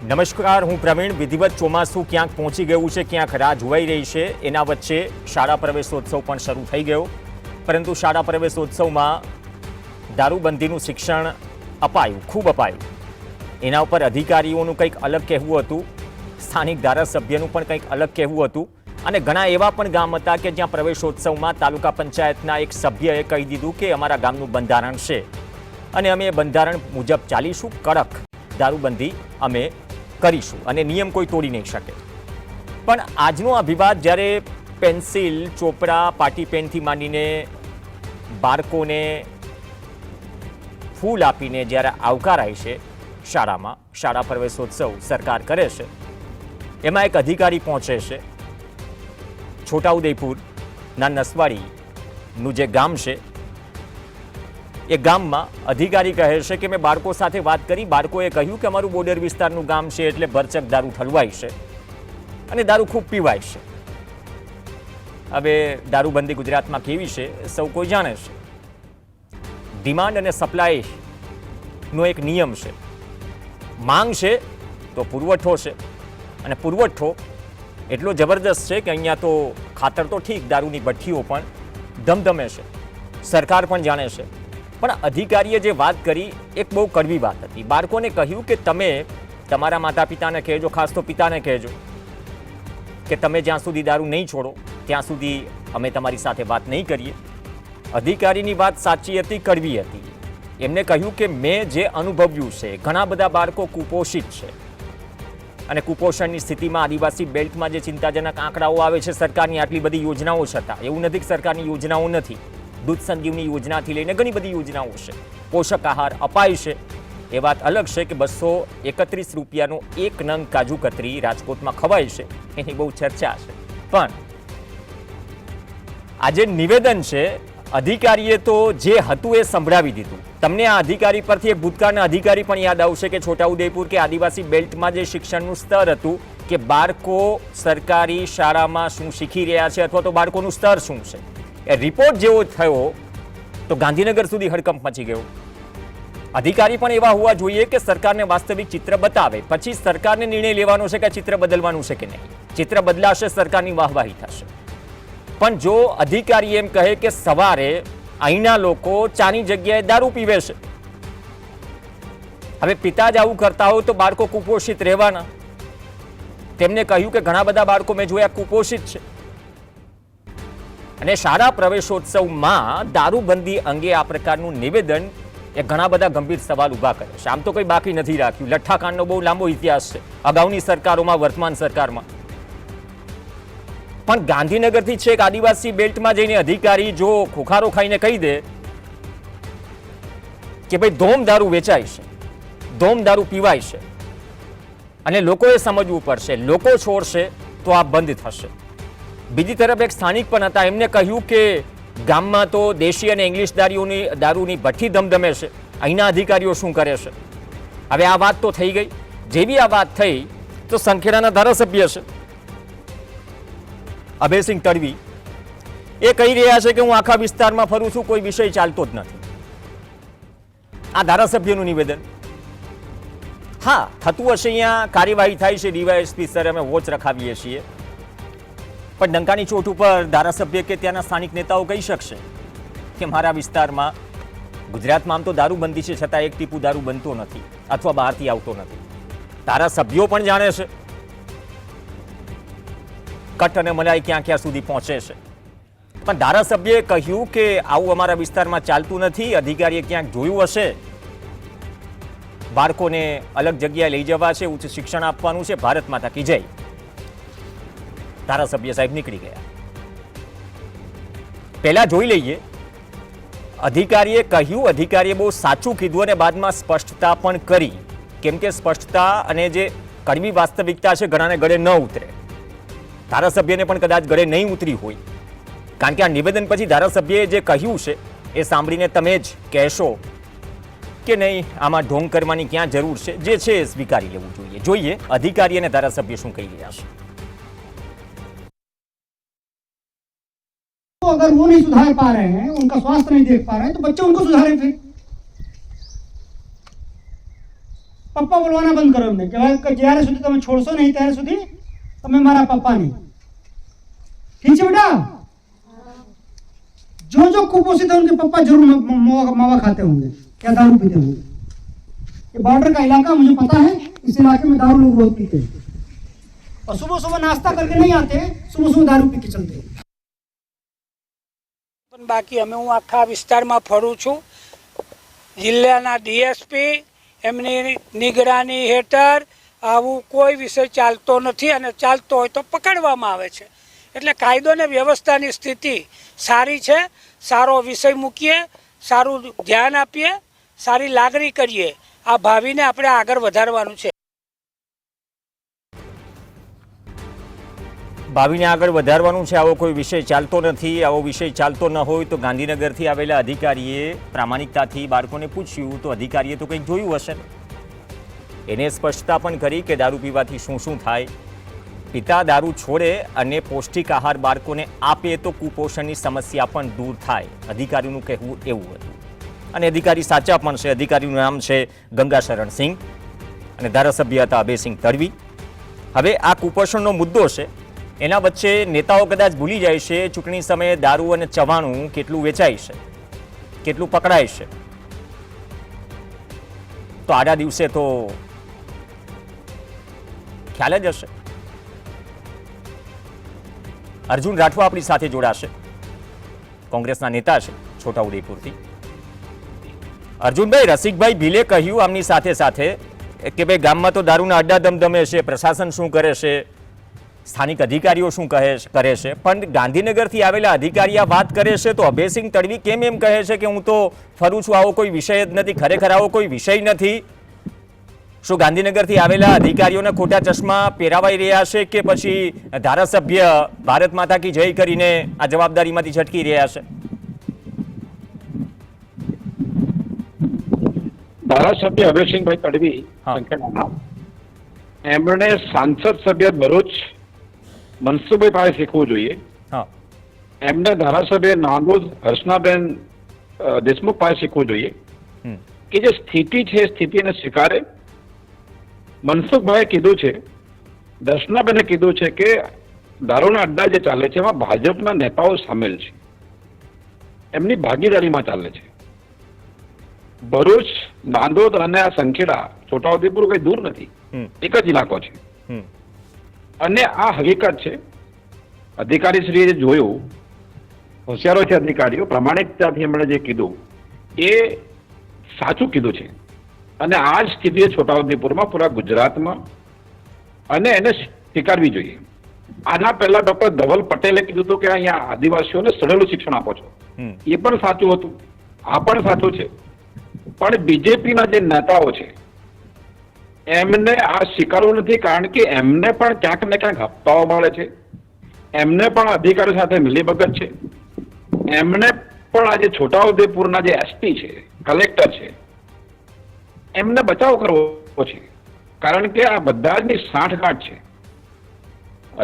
નમસ્કાર, હું પ્રવીણ. વિધિવત ચોમાસું ક્યાંક પહોંચી ગયું છે, ક્યાંક રાહ જોવાઈ રહી છે. એના વચ્ચે શાળા પ્રવેશોત્સવ પણ શરૂ થઈ ગયો, પરંતુ શાળા પ્રવેશોત્સવમાં દારૂબંધીનું શિક્ષણ અપાયું, ખૂબ અપાયું. એના ઉપર અધિકારીઓનું કંઈક અલગ કહેવું હતું, સ્થાનિક ધારાસભ્યનું પણ કંઈક અલગ કહેવું હતું, અને ઘણા એવા પણ ગામ હતા કે જ્યાં પ્રવેશોત્સવમાં તાલુકા પંચાયતના એક સભ્યએ કહી દીધું કે અમારા ગામનું બંધારણ છે અને અમે એ બંધારણ મુજબ ચાલીશું, કડક દારૂબંધી અમે કરીશું અને નિયમ કોઈ તોડી નહીં શકે. પણ આજનો આ વિવાદ જ્યારે પેન્સિલ, ચોપડા, પાટી પેનથી માંડીને બાળકોને ફૂલ આપીને જ્યારે આવકારાય છે શાળામાં, શાળા પ્રવેશોત્સવ સરકાર કરે છે, એમાં એક અધિકારી પહોંચે છે છોટાઉદેપુરના નસવાડીનું જે ગામ છે એ ગામમાં. અધિકારી કહે છે કે મેં બાળકો સાથે વાત કરી, બાળકોએ કહ્યું કે અમારું બોર્ડર વિસ્તારનું ગામ છે એટલે ભરચક દારૂ ઠલવાય છે અને દારૂ ખૂબ પીવાય છે. હવે દારૂબંધી ગુજરાતમાં કેવી છે સૌ કોઈ જાણે છે. ડિમાન્ડ અને સપ્લાયનો એક નિયમ છે. માંગ છે તો પુરવઠો છે, અને પુરવઠો એટલો જબરદસ્ત છે કે અહીંયા તો ખાતર તો ઠીક, દારૂની ભઠ્ઠીઓ પણ ધમધમે છે, સરકાર પણ જાણે છે. પણ અધિકારીએ જે વાત કરી એક બહુ કડવી વાત હતી. બાળકોને કહ્યું કે તમે તમારા માતા પિતાને કહેજો, ખાસ તો પિતાને કહેજો કે તમે જ્યાં સુધી દારૂ નહીં છોડો ત્યાં સુધી અમે તમારી સાથે વાત નહીં કરીએ. અધિકારીની વાત સાચી હતી, કડવી હતી. એમને કહ્યું કે મેં જે અનુભવ્યું છે, ઘણા બધા બાળકો કુપોષિત છે અને કુપોષણની સ્થિતિમાં આદિવાસી બેલ્ટમાં જે ચિંતાજનક આંકડાઓ આવે છે સરકારની આટલી બધી યોજનાઓ છતાં, એવું નથી કે સરકારની યોજનાઓ નથી. દૂધ સંજીવની યોજનાથી લઈને ઘણી બધી યોજનાઓ છે, પોષક આહાર અપાય છે. એ વાત અલગ છે કે 231 રૂપિયાનો એક નંગ કાજુ કતરી રાજકોટમાં ખવાય છે, એની બહુ ચર્ચા છે. પણ આ જે નિવેદન છે, અધિકારીએ તો જે હતું એ સંભળાવી દીધું. તમને આ અધિકારી પરથી એક ભૂતકાળના અધિકારી પણ યાદ આવશે કે છોટાઉદેપુર કે આદિવાસી બેલ્ટમાં જે શિક્ષણનું સ્તર હતું કે બાળકો સરકારી શાળામાં શું શીખી રહ્યા છે અથવા તો બાળકોનું સ્તર શું છે, એ રિપોર્ટ જેવો થયો તો ગાંધીનગર સુધી હડકંપ મચી ગયો. અધિકારી પણ એવા હોવા જોઈએ કે સરકારને વાસ્તવિક ચિત્ર બતાવે, પછી સરકારને નિર્ણય લેવાનો છે કે ચિત્ર બદલવાનું છે કે નહીં. ચિત્ર બદલાશે, સરકારની વાહવાહી થશે. પણ જો અધિકારી એમ કહે કે સવારે અહીંના લોકો ચાની જગ્યાએ દારૂ પીવે છે, હવે પિતા જ આવું કરતા હોય તો બાળકો કુપોષિત રહેવાના. તેમને કહ્યું કે ઘણા બધા બાળકો મેં જોયા કુપોષિત છે. અને શાળા પ્રવેશોત્સવમાં દારૂબંધી અંગે આ પ્રકારનું નિવેદન એ ઘણા બધા ગંભીર સવાલ ઊભા કરે છે. આમ તો કંઈ બાકી નથી રાખ્યું. લઠ્ઠાકાંડનો બહુ લાંબો ઇતિહાસ છે, અગાઉની સરકારોમાં, વર્તમાન સરકારમાં. પણ ગાંધીનગરથી છેક આદિવાસી બેલ્ટમાં જઈને અધિકારી જો ખોખારો ખાઈને કહી દે કે ભાઈ ધોમ દારૂ વેચાય છે, ધોમ દારૂ પીવાય છે અને લોકોએ સમજવું પડશે, લોકો છોડશે તો આ બંધ થશે. બીજી તરફ એક સ્થાનિક પણ હતા, એમને કહ્યું કે ગામમાં તો દેશી અને ઇંગ્લિશ દારૂની ભઠ્ઠી ધમધમે છે, અહીંના અધિકારીઓ શું કરે છે. હવે આ વાત તો થઈ ગઈ. જેવી આ વાત થઈ તો સંખેડાના ધારાસભ્ય છે અભયસિંહ તડવી, એ કહી રહ્યા છે કે હું આખા વિસ્તારમાં ફરું છું, કોઈ વિષય ચાલતો જ નથી. આ ધારાસભ્યનું નિવેદન. હા, થતું હશે અહીંયા કાર્યવાહી થાય છે, ડીવાયએસપી સર અમે વોચ રખાવીએ છીએ, પણ ડંકાની ચોટ ઉપર ધારાસભ્ય કે ત્યાંના સ્થાનિક નેતાઓ કહી શકશે કે મારા વિસ્તારમાં, ગુજરાતમાં આમ તો દારૂબંધી છે છતાં એક ટીપુ દારૂ બનતો નથી અથવા બહારથી આવતો નથી. ધારાસભ્યો પણ જાણે છે કટ અને મલાઈ ક્યાં ક્યાં સુધી પહોંચે છે. પણ ધારાસભ્યએ કહ્યું કે આવું અમારા વિસ્તારમાં ચાલતું નથી. અધિકારીએ ક્યાંક જોયું હશે, બાળકોને અલગ જગ્યાએ લઈ જવા છે, ઉચ્ચ શિક્ષણ આપવાનું છે, ભારત માતા કી જય. ધારાસભ્ય સાહેબ નીકળી ગયા. પહેલા જોઈ લઈએ અધિકારીએ કહ્યું. અધિકારીએ બહુ સાચું કીધું અને બાદમાં સ્પષ્ટતા પણ કરી, કેમ કે સ્પષ્ટતા અને જે કડવી વાસ્તવિકતા છે ઘણાને ગળે ન ઉતરે. ધારાસભ્યને પણ કદાચ ગળે નહીં ઉતરી હોય, કારણ કે આ નિવેદન પછી ધારાસભ્યએ જે કહ્યું છે એ સાંભળીને તમે જ કહેશો કે નહીં આમાં ઢોંગ કરવાની ક્યાં જરૂર છે, જે છે એ સ્વીકારી લેવું જોઈએ. જોઈએ અધિકારી અને ધારાસભ્ય શું કહી રહ્યા છે. तो अगर वो नहीं सुधार पा रहे हैं, उनका स्वास्थ्य नहीं देख पा रहे हैं, तो बच्चे उनको सुधारें फिर. પપ્પા બોલવાના બંધ કરો એમને કે જ્યારે સુધી તમે છોડશો નહીં ત્યારે સુધી તમે મારા પપ્પા નહીં. ઠીક છે बेटा? जो कुपोषित है उनके पापा जरूर मावा खाते होंगे या दारू पीते होंगे. ये बॉर्डर का इलाका मुझे पता है. इस इलाके में दारू लोग बहुत पीते हैं और सुबह सुबह नाश्ता करके नहीं आते, सुबह सुबह दारू पी के चलते हैं. પણ બાકી અમે હું આખા વિસ્તારમાં ફરું છું. જિલ્લાના ડીએસપી એમની નિગરાની હેઠળ આવું કોઈ વિષય ચાલતો નથી અને ચાલતો હોય તો પકડવામાં આવે છે. એટલે કાયદો અને વ્યવસ્થાની સ્થિતિ સારી છે. સારો વિષય મૂકીએ, સારું ધ્યાન આપીએ, સારી લાગણી કરીએ. આ ભાવિને આપણે આગળ વધારવાનું છે. ભાવિને આગળ વધારવાનું છે. આવો કોઈ વિષય ચાલતો નથી. આવો વિષય ચાલતો ન હોય તો ગાંધીનગરથી આવેલા અધિકારીએ પ્રામાણિકતાથી બાળકોને પૂછ્યું તો અધિકારીએ તો કંઈક જોયું હશે. એને સ્પષ્ટતા પણ કરી કે દારૂ પીવાથી શું શું થાય. પિતા દારૂ છોડે અને પૌષ્ટિક આહાર બાળકોને આપે તો કુપોષણની સમસ્યા પણ દૂર થાય. અધિકારીનું કહેવું એવું હતું અને અધિકારી સાચા પણ છે. અધિકારીનું નામ છે ગંગાશરણ સિંહ અને ધારાસભ્ય હતા અભયસિંહ તડવી. હવે આ કુપોષણનો મુદ્દો છે, એના વચ્ચે નેતાઓ કદાચ ભૂલી જાય છે ચૂંટણી સમયે દારૂ અને ચવાણું કેટલું વેચાય છે, કેટલું પકડાય છે. તો આડા દિવસે તો ખ્યાલ જ હશે. અર્જુન રાઠવા આપણી સાથે જોડાશે, કોંગ્રેસના નેતા છે છોટાઉદેપુરથી. અર્જુનભાઈ, રસિકભાઈ ભીલે કહ્યું આમની સાથે સાથે કે ભાઈ ગામમાં તો દારૂના અડ્ડા ધમધમે છે, પ્રશાસન શું કરે છે, સ્થાનિક અધિકારીઓ શું કરે છે, પણ ગાંધીનગરથી આવેલા અધિકારી આ વાત કરે છે તો અભયસિંહ તડવી કેમ એમ કહે છે કે હું તો ફરું છું, આવો કોઈ વિષય જ નથી. ખરેખર આવો કોઈ વિષય નથી. શું ગાંધીનગરથી આવેલા અધિકારીઓને ખોટા ચશ્મા પહેરાવાઈ રહ્યા છે કે પછી ધારાસભ્ય ભારત માતા કી જય કરીને આ જવાબદારીમાંથી છટકી રહ્યા છે? ધારાસભ્ય અભયસિંહભાઈ તડવી એમણે સાંસદ સભ્ય ભરૂચ મનસુખભાઈ પાસે શીખવું જોઈએ. એમને ધારાસભ્ય નાગોદ હર્ષનાબેન દેશમુખ પાસે શીખવું જોઈએ કે જે સ્થિતિ છે એ સ્થિતિને સ્વીકારે. મનસુખભાઈએ કીધું છે, દર્શનાબેને કીધું છે કે દારૂના અડ્ડા જે ચાલે છે એમાં ભાજપના નેતાઓ સામેલ છે, એમની ભાગીદારીમાં ચાલે છે. ભરૂચ, નાંદોદ અને આ સંખેડા, છોટાઉદેપુર કઈ દૂર નથી, એક જ ઇલાકો છે. અને આ હકીકત છે. અધિકારીશ્રીએ જે જોયું, હોશિયારો છે અધિકારીઓ, પ્રામાણિકતાથી એમણે જે કીધું એ સાચું કીધું છે. અને આ જ સ્થિતિ છોટાઉદેપુરમાં, પૂરા ગુજરાતમાં, અને એને સ્વીકારવી જોઈએ. આના પહેલા ડોક્ટર ધવલ પટેલે કીધું હતું કે અહીંયા આદિવાસીઓને સડેલું શિક્ષણ આપો છો, એ પણ સાચું હતું, આ પણ સાચું છે. પણ બીજેપીના જે નેતાઓ છે એમને આ સ્વીકારવું નથી, કારણ કે એમને પણ ક્યાંક ને ક્યાંક હપ્તાઓ મળે છે, એમને પણ અધિકારીઓ સાથે મિલીભગત છે, એમને પણ આજે છોટાઉદેપુરના જે એસપી છે, કલેક્ટર છે, એમને બચાવ કરવો છે, કારણ કે આ બધા જ સાંઠગાંઠ છે.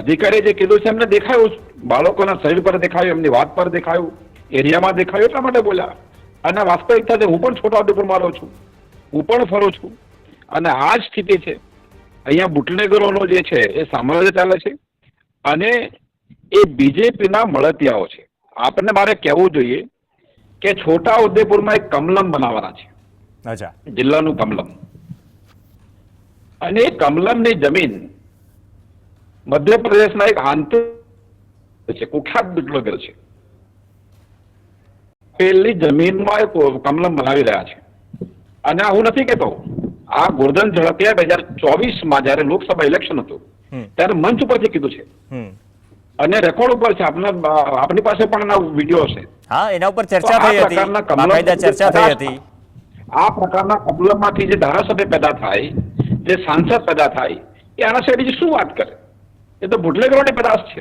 અધિકારીએ જે કીધું છે એમને દેખાયું, બાળકોના શરીર પર દેખાયું, એમની વાત પર દેખાયું, એરિયામાં દેખાયું, એટલા માટે બોલ્યા. અને વાસ્તવિકતા છે, હું પણ છોટાઉદેપુરમાં રહું છું, હું પણ ફરું છું, અને આ જ સ્થિતિ છે. અહીંયા બુટલેગરોનો જે છે એ સામ્રાજ્ય ચાલે છે અને એ બીજેપીના મળતિયાઓ છે. આપણને મારે કહેવું જોઈએ કે છોટાઉદેપુરમાં એક કમલમ બનાવવાના છે, જિલ્લાનું કમલમ. અને એ કમલમની જમીન મધ્યપ્રદેશના એક આંતર છે, કુખ્યાત બુટલેગર છે, પેલી જમીનમાં એક કમલમ બનાવી રહ્યા છે. અને આ હું નથી કેતો, આ ગોરધન ઝડપિયા 2024માં જયારે લોકસભા ઇલેક્શન હતું ત્યારે મંચ ઉપરથી કીધું છે અને રેકોર્ડ ઉપર છે. આપની પાસે પણ એના વિડીયો છે. હા, એના ઉપર ચર્ચા થઈ હતી, બાકાયદા ચર્ચા થઈ હતી. આ પ્રકારના કમલમમાંથી જે ધારાસભ્ય પેદા થાય, જે સાંસદ પેદા થાય, એ આના સિવાય બીજી શું વાત કરે? એ તો બુટલેગરોની પેદાશ છે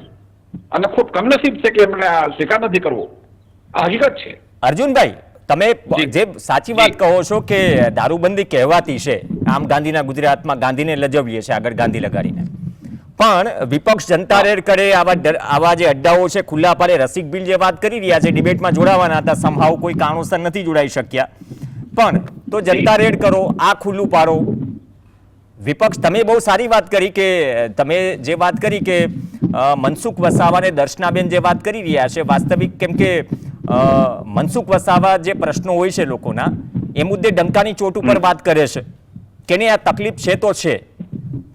અને ખૂબ કમનસીબ છે કે એમણે આ સ્વીકાર નથી કરવો. આ હકીકત છે. અર્જુનભાઈ, તમે જે સાચી વાત કહો છો કે દારૂબંધી કહેવાતી છે, આમ ગાંધીના ગુજરાતમાં ગાંધીને લજવીએ છે આગળ ગાંધી લગાડીને, પણ વિપક્ષ જનતા રેડ કરે, આવા જે અડ્ડાઓ છે ખુલ્લા પાડે. રસિક ભીલ જે વાત કરી રહ્યા છે, ડિબેટમાં જોડાવાના હતા, સમહાવ કોઈ કારણોસર નથી જોડાઈ શક્યા, પણ તો જનતા રેડ કરો, આ ખુલ્લું પાડો, વિપક્ષ, તમે બહુ સારી વાત કરી કે તમે જે વાત કરી કે મનસુખ વસાવા અને દર્શનાબેન જે વાત કરી રહ્યા છે વાસ્તવિક, કેમ કે મનસુખ વસાવા જે પ્રશ્નો હોય છે લોકોના એ મુદ્દે ડંકાની ચોટ ઉપર વાત કરે છે કે નહીં આ તકલીફ છે તો છે,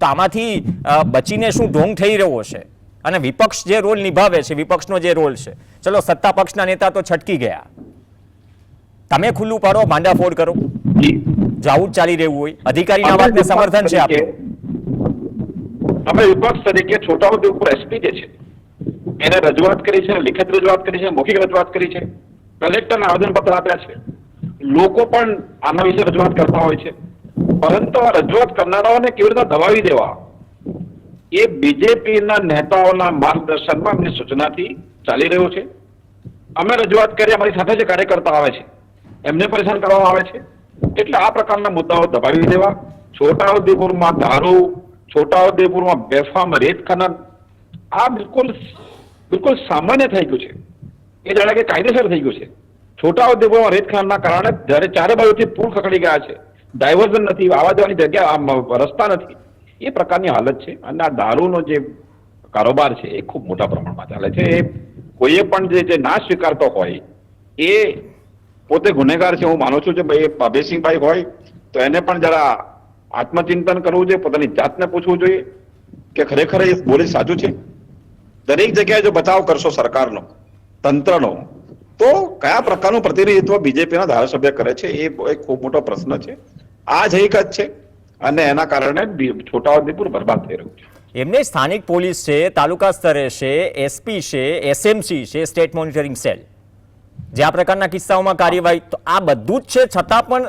તો આમાંથી બચીને શું ઢોંગ થઈ રહ્યો છે? અને વિપક્ષ જે રોલ નિભાવે છે, વિપક્ષનો જે રોલ છે, ચલો સત્તા પક્ષના નેતા તો છટકી ગયા, તમે ખુલ્લું પાડો, ભાંડાફોડ કરો, જાવું ચાલી રહ્યું હોય, અધિકારીના વાતને સમર્થન છે આપણું. અમે વિપક્ષ તરીકે છોટાઉદેપુર એસપી જે છે એને રજૂઆત કરી છે, લિખિત રજૂઆત કરી છે, મૌખિક રજૂઆત કરી છે, કલેક્ટરને આવેદનપત્ર આપ્યા છે, લોકો પણ આના વિશે રજૂઆત કરતા હોય છે, પરંતુ આ રજૂઆત કરનારાઓને કેવી રીતે દબાવી દેવા એ બીજેપીના નેતાઓના માર્ગદર્શનમાં એમની સૂચનાથી ચાલી રહ્યું છે. અમે રજૂઆત કરી, અમારી સાથે જે કાર્યકર્તા આવે છે એમને પરેશાન કરવામાં આવે છે, એટલે આ પ્રકારના મુદ્દાઓ દબાવી દેવા. છોટાઉદેપુરમાં દારૂ, છોટાઉદેપુરમાં બેફામ રેત ખનન, આ બિલકુલ સામાન્ય થઈ ગયું છે. એ જાણે કે કાયદેસર થઈ ગયું છે. છોટાઉદેપુરમાં રેત ખનનના કારણે જ્યારે ચારે બાજુથી પૂર ખકડી ગયા છે, ડાયવર્ઝન નથી, આવવા જવાની જગ્યા રસ્તા નથી, એ પ્રકારની હાલત છે. અને આ દારૂનો જે કારોબાર છે એ ખૂબ મોટા પ્રમાણમાં ચાલે છે. એ કોઈએ પણ જે ના સ્વીકારતો હોય એ પોતે ગુનેગાર છે હું માનું છું. કે ભાઈ અભયસિંહભાઈ હોય તો એને પણ જરા આત્મચિંતન કરવું જોઈએ, પોતાની જાતને પૂછવું જોઈએ કે ખરેખર એ બોલે સાચું છે. દરેક જગ્યાએ જો બચાવ કરશો સરકારનો, તંત્રનો, તો કયા પ્રકારનું પ્રતિનિધિત્વ બીજેપીના ધારાસભ્ય કરે છે એ એક ખૂબ મોટો પ્રશ્ન છે. આ જ હકીકત છે અને એના કારણે છોટાઉદેપુર બરબાદ થઈ રહ્યું છે. એમને સ્થાનિક પોલીસ છે, તાલુકા સ્તરે છે, એસપી છે, એસએમસી છે, સ્ટેટ મોનિટરિંગ સેલ, જે આ પ્રકારના કિસ્સાઓમાં કાર્યવાહી, તો આ બધું જ છે, છતાં પણ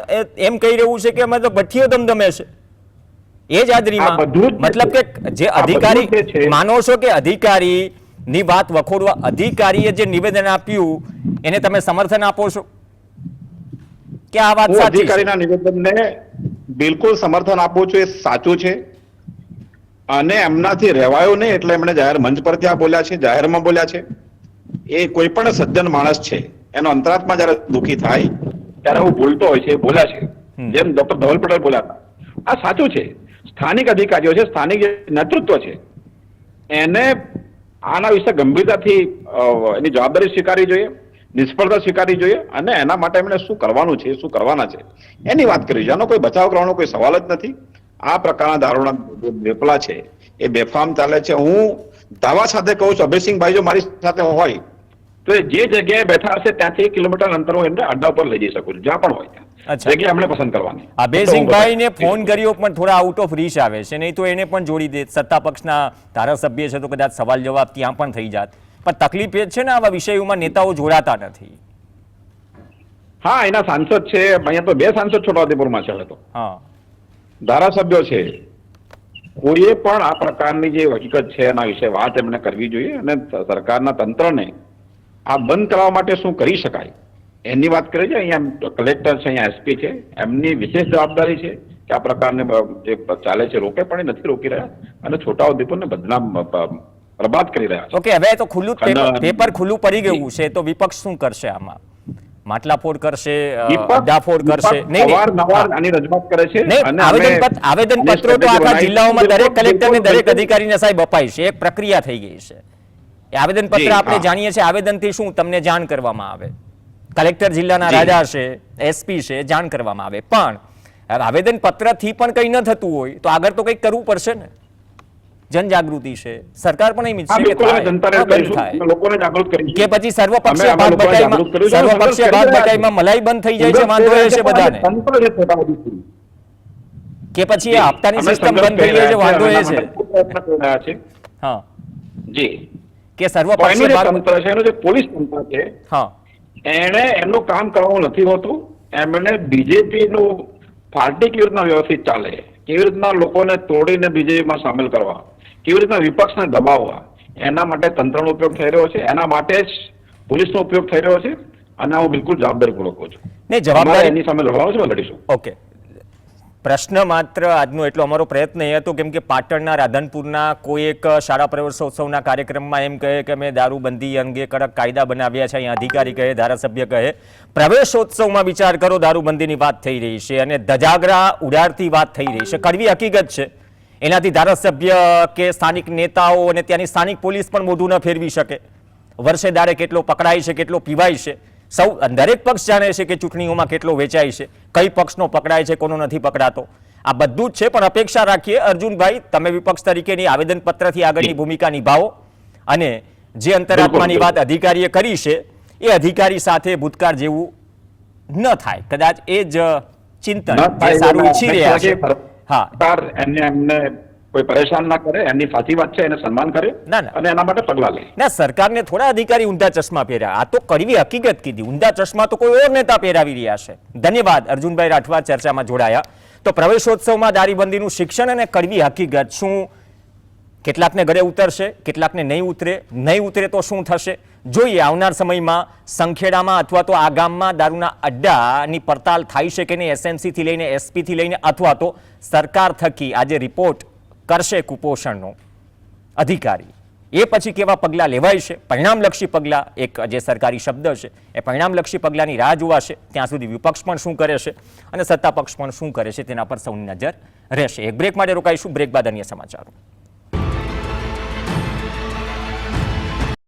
એમ કહી રહ્યું છે કે અમે તો ભઠ્ઠીઓ દમદમે છે. એ જ હાજરીમાં મતલબ કે જે અધિકારી, માનો છો કે અધિકારી ની વાત વખોડવા, અધિકારીએ જે નિવેદન આપ્યું એને તમે સમર્થન આપો છો કે આ વાત સાચી છે? અધિકારીના નિવેદનને બિલકુલ સમર્થન આપું છું, એ સાચું છે અને એમનાથી રહેવાયું નહીં એટલે એમણે જાહેર મંચ પર ત્યાં બોલ્યા છે, જાહેરમાં બોલ્યા છે. એ કોઈ પણ સજ્જન માણસ છે એનો અંતરાત્મા જયારે દુઃખી થાય ત્યારે હું ભૂલતો હોય છે, એ બોલ્યા છે. જેમ ડોક્ટર ધવલ પટેલ બોલ્યા હતા, આ સાચું છે. સ્થાનિક અધિકારીઓ છે, સ્થાનિક નેતૃત્વ છે, એને આના વિશે ગંભીરતાથી એની જવાબદારી સ્વીકારવી જોઈએ, નિષ્ફળતા સ્વીકારવી જોઈએ અને એના માટે એમણે શું કરવાનું છે, શું કરવાના છે એની વાત કરવી જોઈએ. આનો કોઈ બચાવ કરવાનો કોઈ સવાલ જ નથી. આ પ્રકારના દારૂના વેપલા છે એ બેફામ ચાલે છે. હું દાવા સાથે કહું છું, અભયસિંહભાઈ જો મારી સાથે હોય તો જે જગ્યાએ બેઠા હશે ત્યાંથી 1 કિલોમીટર અંતર હું એમને અડ્ડા પર લઈ જઈ શકું છું, જ્યાં પણ હોય ત્યાં જગ્યા એમણે પસંદ કરવાની. અભયસિંહભાઈને ફોન કર્યો પણ થોડા આઉટ ઓફ રીચ આવે છે, નહીં તો એને પણ જોડી દે. સત્તા પક્ષના ધારાસભ્ય છે તો કદાચ સવાલ જવાબ ત્યાં પણ થઈ જાત. પણ તકલીફ એ છે ને આવા વિષયોમાં નેતાઓ જોડાતા નથી. હા, એના સાંસદ છે, અહીંયા તો 2 સાંસદ છોટાઉદેપુરમાં છે. હવે તો હા, ધારાસભ્યો છે. કોઈએ પણ આ પ્રકારની જે હકીકત છે એના વિશે વાત એમને કરવી જોઈએ અને સરકારના તંત્રને આ બંધ કરવા માટે શું કરી શકાય એની વાત કરી છે. અહીંયા કલેક્ટર છે, અહીંયા એસપી છે, એમની વિશેષ જવાબદારી છે કે આ પ્રકારને જે ચાલે છે રોકે, પણ એ નથી રોકી રહ્યા અને છોટાઉદેપુરને બદનામ બરબાદ કરી રહ્યા છે. ઓકે, હવે તો ખુલ્લું પેપર ખુલ્લું પડી ગયું છે, તો વિપક્ષ શું કરશે આમાં? માટલાફોડ કરશે, અડ્ડાફોડ કરશે? આની રજૂઆત કરે છે અને આવેદન પત્રો તો આખા જિલ્લાઓમાં દરેક કલેક્ટરને, દરેક અધિકારીને સાહેબ અપાય છે. એક પ્રક્રિયા થઈ ગઈ છે. એ આવેદન પત્ર આપણે જાણીએ છીએ, આવેદનથી શું તમને જાણ કરવામાં આવે, કલેક્ટર જિલ્લાના રાજા છે, એસપી છે, જાણ કરવામાં આવે. પણ આવેદન પત્રથી પણ કંઈ ન થતું હોય તો આગળ તો કંઈક કરવું પડશે ને. જનજાગૃતિ છે, સરકાર પણ એમ ઈચ્છે કે પછી સર્વપક્ષીય ભાત બટાઈમાં મલાઈ બંધ થઈ જાય છે, વાંધો એ છે બધાને, કે પછી આ હપ્તાની સિસ્ટમ બંધ થઈ જાય છે, વાંધો એ છે. હા જી, કે સર્વપક્ષીય તંત્ર છે, એનું જે પોલીસ તંત્ર છે, હા, એને એમનું કામ કરવાનું નથી હોતું. એમણે બીજેપી નું પાર્ટી કેવી રીતના વ્યવસ્થિત ચાલે, કેવી રીતના લોકોને તોડીને બીજેપીમાં સામેલ કરવા, કેવી રીતના વિપક્ષને દબાવવા, એના માટે તંત્રનો ઉપયોગ થઈ રહ્યો છે. એના માટે જ પોલીસનો ઉપયોગ થઈ રહ્યો છે અને હું બિલકુલ જવાબદારીપૂર્વક કહું છું. નહીં, જવાબદારી એની સામે લડવાનું છે, લડીશું. ઓકે, પ્રશ્ન માત્ર આજનો એટલો અમારો પ્રયત્ન એ હતો કેમ કે પાટણના રાધનપુરના કોઈ એક શાળા પ્રવેશોત્સવના કાર્યક્રમમાં એમ કહે કે અમે દારૂબંધી અંગે કડક કાયદા બનાવ્યા છે, અહીંયા અધિકારી કહે, ધારાસભ્ય કહે, પ્રવેશોત્સવમાં વિચાર કરો દારૂબંધીની વાત થઈ રહી છે અને ધજાગરા ઉડાડતી વાત થઈ રહી છે. કડવી હકીકત છે, એનાથી ધારાસભ્ય કે સ્થાનિક નેતાઓ અને ત્યાંની સ્થાનિક પોલીસ પણ મોઢું ન ફેરવી શકે. વર્ષે દાડે કેટલો પકડાય છે, કેટલો પીવાય છે, સૌ દરેક પક્ષ જાણે છે કે ચૂંટણીઓમાં કેટલો વેચાય છે, કઈ પક્ષનો પકડાય છે, કોનો નથી પકડાતો. આ બધું જ છે, પણ અપેક્ષા રાખીએ અર્જુનભાઈ તમે વિપક્ષ તરીકેની આવેદનપત્રથી આગળની ભૂમિકા નિભાવો અને જે અંતરાત્માની વાત અધિકારીએ કરી છે એ અધિકારી સાથે ભૂતકાળ જેવું ન થાય. કદાચ એ જ ચિંતન જે સારું ઈચ્છી રહ્યા છે. હા, એમને કોઈ પરેશાન ના કરે, એમની સાચી વાત છે, એને સન્માન કરે અને એના માટે પગલાં લે. ના, સરકારને થોડા અધિકારી ઊંધા ચશ્મા પહેર્યા, આ તો કડવી હકીકત કીધી. ઊંધા ચશ્મા તો કોઈ ઓર નેતા પહેરાવી રહ્યા છે. ધન્યવાદ અર્જુનભાઈ રાઠવા ચર્ચામાં જોડાયા. તો પ્રવેશોત્સવમાં દારૂબંધીનું શિક્ષણ અને કડવી હકીકત શું કેટલાકને ગળે ઉતરશે, કેટલાકને નહીં ઉતરે તો શું થશે જોઈએ. આવનાર સમયમાં સંખેડામાં અથવા તો આ ગામમાં દારૂના અડ્ડાની પડતાલ થાય છે કે નહીં, SMC થી લઈને SP થી લઈને, અથવા તો સરકાર થકી આજે રિપોર્ટ કરશે કુપોષણનો અધિકારી, એ પછી કેવા પગલાં લેવાય છે, પરિણામલક્ષી પગલાં, એક જે સરકારી શબ્દ છે એ પરિણામલક્ષી પગલાંની રાહ જોવાશે. ત્યાં સુધી વિપક્ષ પણ શું કરે છે અને સત્તા પક્ષ પણ શું કરે છે તેના પર સૌની નજર રહેશે. એક બ્રેક માટે રોકાઈશું, બ્રેક બાદ અન્ય સમાચારો.